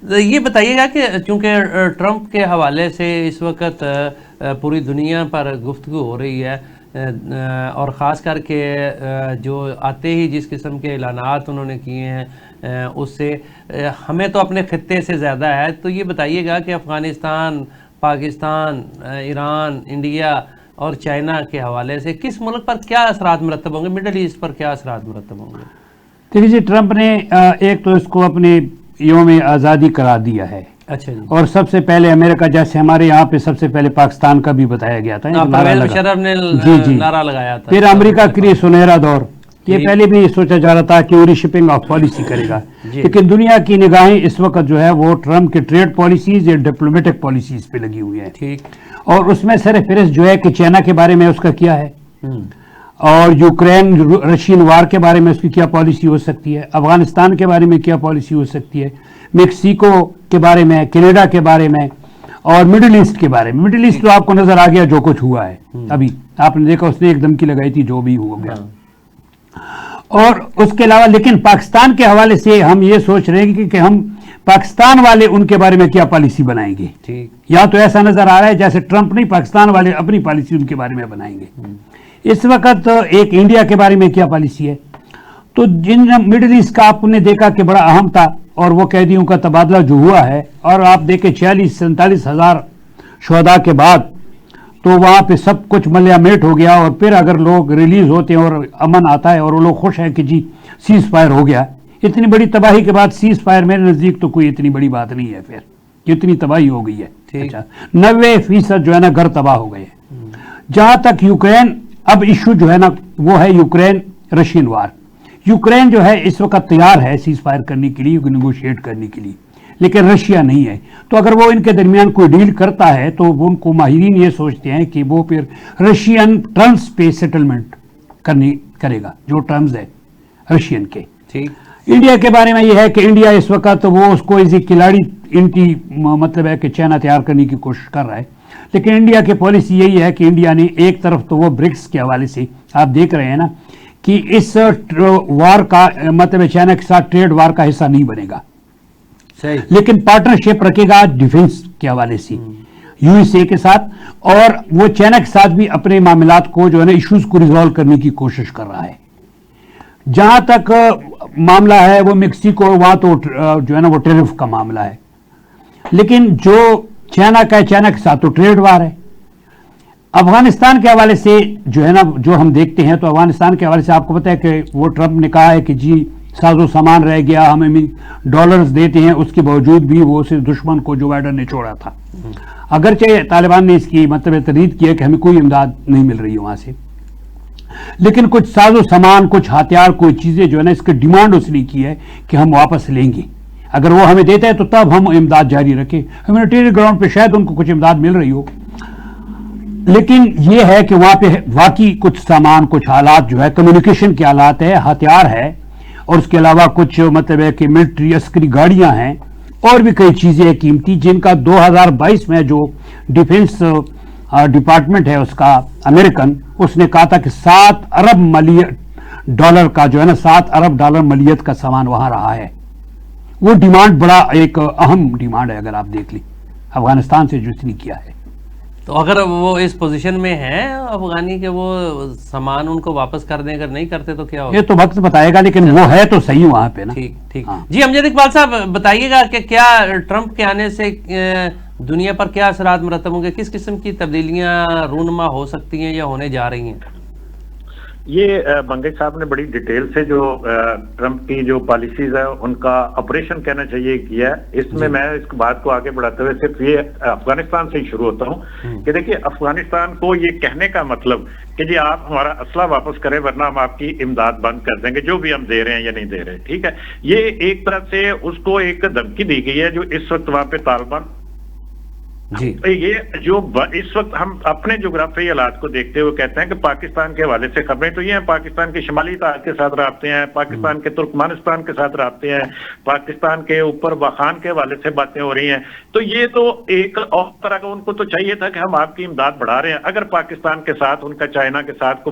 یہ بتائیے گا کہ چونکہ ٹرمپ کے حوالے سے اس وقت پوری دنیا پر گفتگو ہو رہی ہے، اور خاص کر کے جو آتے ہی جس قسم کے اعلانات انہوں نے کیے ہیں اس سے ہمیں تو اپنے خطے سے زیادہ ہے، تو یہ بتائیے گا کہ افغانستان، پاکستان، ایران، انڈیا اور چائنا کے حوالے سے کس ملک پر کیا اثرات مرتب ہوں گے، مڈل ایسٹ پر کیا اثرات مرتب ہوں گے؟ دیکھیے جی، ٹرمپ نے ایک تو اس کو اپنے یوم آزادی قرار دیا ہے، اچھا جی، اور سب سے پہلے امریکہ، جیسے ہمارے یہاں پہ سب سے پہلے پاکستان کا بھی بتایا گیا تھا، پرویز مشرف نے نعرہ لگایا تھا، پھر امریکہ کے لیے سنہرا دور، یہ پہلے بھی سوچا جا رہا تھا کہ وہ ری شپنگ آف پالیسی کرے گا، لیکن دنیا کی نگاہیں اس وقت جو ہے وہ ٹرمپ کے ٹریڈ پالیسیز یا ڈپلومیٹک پالیسیز پہ لگی ہوئی ہیں، اور اس میں سر فہرست جو ہے کہ چائنا کے بارے میں اس کا کیا ہے، اور یوکرین رشین وار کے بارے میں اس کی کیا پالیسی ہو سکتی ہے، افغانستان کے بارے میں کیا پالیسی ہو سکتی ہے، میکسیکو کے بارے میں، کینیڈا کے بارے میں، اور مڈل ایسٹ کے بارے میں۔ مڈل ایسٹ تو آپ کو نظر آ گیا جو کچھ ہوا ہے، ابھی آپ نے دیکھا اس نے ایک دھمکی لگائی تھی، جو بھی ہو گیا۔ اور اس کے علاوہ لیکن پاکستان کے حوالے سے ہم یہ سوچ رہے ہیں کہ ہم پاکستان والے ان کے بارے میں کیا پالیسی بنائیں گے، یا تو ایسا نظر آ رہا ہے جیسے ٹرمپ نہیں، پاکستان والے اپنی پالیسی ان کے بارے میں بنائیں گے۔ اس وقت ایک انڈیا کے بارے میں کیا پالیسی ہے، تو جن مڈل ایسٹ کا آپ نے دیکھا کہ بڑا اہم تھا، اور وہ قیدیوں کا تبادلہ جو ہوا ہے، اور آپ دیکھیں 46-47 ہزار شہداء کے بعد تو وہاں پہ سب کچھ ملیا میٹ ہو گیا، اور پھر اگر لوگ ریلیز ہوتے ہیں اور امن آتا ہے اور وہ لوگ خوش ہیں کہ جی سیز فائر ہو گیا، اتنی بڑی تباہی کے بعد سیز فائر میرے نزدیک تو کوئی اتنی بڑی بات نہیں ہے، پھر اتنی تباہی ہو گئی ہے، اچھا 90% جو ہے نا گھر تباہ ہو گئے ہیں۔ جہاں تک یوکرین، اب ایشو جو ہے نا وہ ہے یوکرین رشین وار۔ یوکرین جو ہے اس وقت تیار ہے سیز فائر کرنے کے لیے، نیگوشیٹ کرنے کے لیے، لیکن رشیا نہیں ہے، تو اگر وہ ان کے درمیان کوئی ڈیل کرتا ہے تو ان کو ماہرین یہ سوچتے ہیں کہ وہ پھر رشین ٹرمز پہ سیٹلمنٹ کرے گا، جو ٹرمز ہے رشین کے۔ انڈیا کے بارے میں یہ ہے کہ انڈیا اس وقت وہ اس کو ایزی کھلاڑی ان کی مطلب ہے کہ چائنا تیار کرنے کی کوشش کر رہا ہے، لیکن انڈیا کی پالیسی یہی ہے کہ انڈیا نے ایک طرف تو وہ برکس کے حوالے سے آپ دیکھ رہے ہیں نا کہ اس وار کا مطلب چائنا کے ساتھ ٹریڈ وار کا حصہ نہیں بنے گا، لیکن پارٹنرشپ رکھے گا ڈیفنس کے حوالے سے یو ایس اے کے ساتھ، اور وہ چائنا کے ساتھ بھی اپنے معاملات کو جو ہے نا ایشوز کو ریزالو کرنے کی کوشش کر رہا ہے۔ جہاں تک معاملہ ہے وہ میکسیکو، وہاں تو جو ہے نا وہ ٹیرف کا معاملہ ہے، لیکن جو چائنا کا ہے، چائنا کے ساتھ تو ٹریڈ وار ہے۔ افغانستان کے حوالے سے جو ہے نا جو ہم دیکھتے ہیں، تو افغانستان کے حوالے سے آپ کو پتہ ہے کہ وہ ٹرمپ نے کہا ہے کہ جی ساز و سامان رہ گیا، ہمیں ڈالرز دیتے ہیں، اس کے باوجود بھی وہ صرف دشمن کو جو بائیڈن نے چھوڑا تھا، اگرچہ طالبان نے اس کی مطلب تردید کی ہے کہ ہمیں کوئی امداد نہیں مل رہی ہے وہاں سے، لیکن کچھ ساز و سامان، کچھ ہتھیار، کوئی چیزیں جو ہے نا اس کی ڈیمانڈ اس نے کی ہے کہ ہم واپس لیں گے، اگر وہ ہمیں دیتا ہے تو تب ہم امداد جاری رکھیں۔ ہیومینیٹیرین گراؤنڈ پہ شاید ان کو کچھ امداد مل رہی ہو، لیکن یہ ہے کہ وہاں پہ واقعی کچھ سامان، کچھ حالات جو ہے کمیونیکیشن کے حالات ہے، ہتھیار ہے، اور اس کے علاوہ کچھ مطلب ہے کہ ملٹری عسکری گاڑیاں ہیں، اور بھی کئی چیزیں قیمتی، جن کا 2022 میں جو ڈیفنس ڈپارٹمنٹ ہے اس کا امریکن، اس نے کہا تھا کہ 7 ارب ڈالر کا جو ہے نا 7 ارب ڈالر مالیت کا سامان وہاں رہا ہے۔ وہ ڈیمانڈ بڑا ایک اہم ڈیمانڈ ہے، اگر آپ دیکھ لیں افغانستان سے جو اس نے کیا ہے۔ تو اگر وہ اس پوزیشن میں ہیں افغانی کہ وہ سامان ان کو واپس کر دیں، اگر نہیں کرتے تو کیا ہوگا؟ یہ تو وقت بتائے گا، لیکن وہ ہے تو صحیح وہاں پہ نا۔ ٹھیک جی، امجد اقبال صاحب بتائیے گا کہ کیا ٹرمپ کے آنے سے دنیا پر کیا اثرات مرتب ہوں گے، کس قسم کی تبدیلیاں رونما ہو سکتی ہیں یا ہونے جا رہی ہیں؟ یہ بنگے صاحب نے بڑی ڈیٹیل سے جو ٹرمپ کی جو پالیسیز ہے ان کا آپریشن کہنا چاہیے کیا ہے۔ اس میں اس بات کو آگے بڑھاتے ہوئے صرف یہ افغانستان سے ہی شروع ہوتا ہوں کہ دیکھیے افغانستان کو یہ کہنے کا مطلب کہ جی آپ ہمارا اسلحہ واپس کریں ورنہ ہم آپ کی امداد بند کر دیں گے، جو بھی ہم دے رہے ہیں یا نہیں دے رہے، ٹھیک ہے، یہ ایک طرح سے اس کو ایک دھمکی دی گئی ہے جو اس وقت وہاں پہ طالبان یہ جو اس وقت ہم اپنے جغرافیائی حالات کو دیکھتے ہوئے کہتے ہیں کہ پاکستان کے حوالے سے خبریں تو یہ ہیں، پاکستان کے شمالی تہار کے ساتھ رابطے ہیں، پاکستان کے ترکمانستان کے ساتھ رابطے ہیں، پاکستان کے اوپر واخان کے حوالے سے باتیں ہو رہی ہیں، تو یہ تو ایک اور طرح کا ان کو تو چاہیے تھا کہ ہم آپ کی امداد بڑھا رہے ہیں، اگر پاکستان کے ساتھ ان کا چائنا کے ساتھ کو